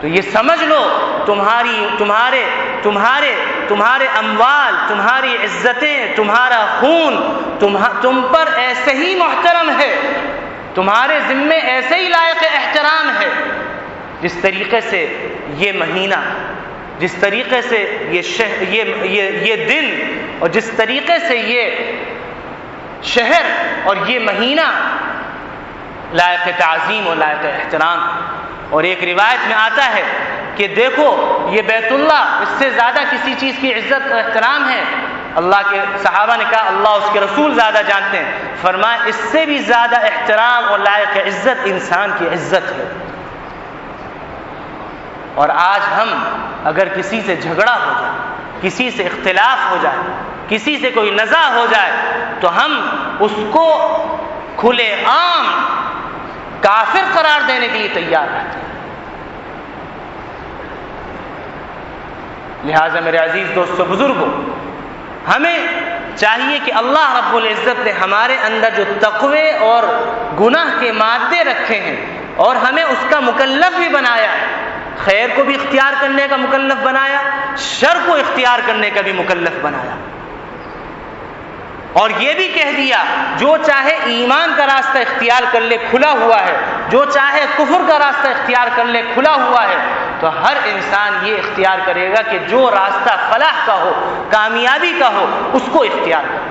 تو یہ سمجھ لو تمہارے اموال، تمہاری عزتیں، تمہارا خون تم پر ایسے ہی محترم ہے، تمہارے ذمے ایسے ہی لائق احترام ہے جس طریقے سے یہ مہینہ، جس طریقے سے یہ دن، اور جس طریقے سے یہ شہر اور یہ مہینہ لائق تعظیم اور لائق احترام. اور ایک روایت میں آتا ہے کہ دیکھو یہ بیت اللہ، اس سے زیادہ کسی چیز کی عزت اور احترام ہے؟ اللہ کے صحابہ نے کہا اللہ اس کے رسول زیادہ جانتے ہیں. فرمایا اس سے بھی زیادہ احترام اور لائق عزت انسان کی عزت ہے. اور آج ہم اگر کسی سے جھگڑا ہو جائے، کسی سے اختلاف ہو جائے، کسی سے کوئی نزاع ہو جائے، تو ہم اس کو کھلے عام کافر قرار دینے کے لیے تیار رہتے ہیں. لہٰذا میرے عزیز دوستو بزرگوں، ہمیں چاہیے کہ اللہ رب العزت نے ہمارے اندر جو تقوی اور گناہ کے مادے رکھے ہیں اور ہمیں اس کا مکلف بھی بنایا، خیر کو بھی اختیار کرنے کا مکلف بنایا، شر کو اختیار کرنے کا بھی مکلف بنایا. اور یہ بھی کہہ دیا جو چاہے ایمان کا راستہ اختیار کر لے کھلا ہوا ہے، جو چاہے کفر کا راستہ اختیار کر لے کھلا ہوا ہے. تو ہر انسان یہ اختیار کرے گا کہ جو راستہ فلاح کا ہو، کامیابی کا ہو، اس کو اختیار کرے.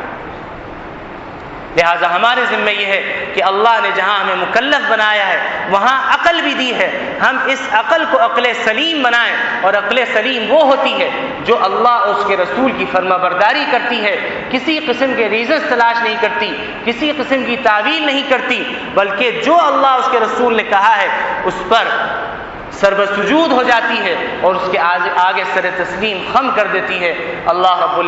لہٰذا ہمارے ذمہ یہ ہے کہ اللہ نے جہاں ہمیں مکلف بنایا ہے وہاں عقل بھی دی ہے، ہم اس عقل کو عقل سلیم بنائیں. اور عقل سلیم وہ ہوتی ہے جو اللہ اور اس کے رسول کی فرما برداری کرتی ہے، کسی قسم کے ریزنز تلاش نہیں کرتی، کسی قسم کی تعویل نہیں کرتی، بلکہ جو اللہ اس کے رسول نے کہا ہے اس پر سربسجود ہو جاتی ہے اور اس کے آگے سر تسلیم خم کر دیتی ہے. اللہ رب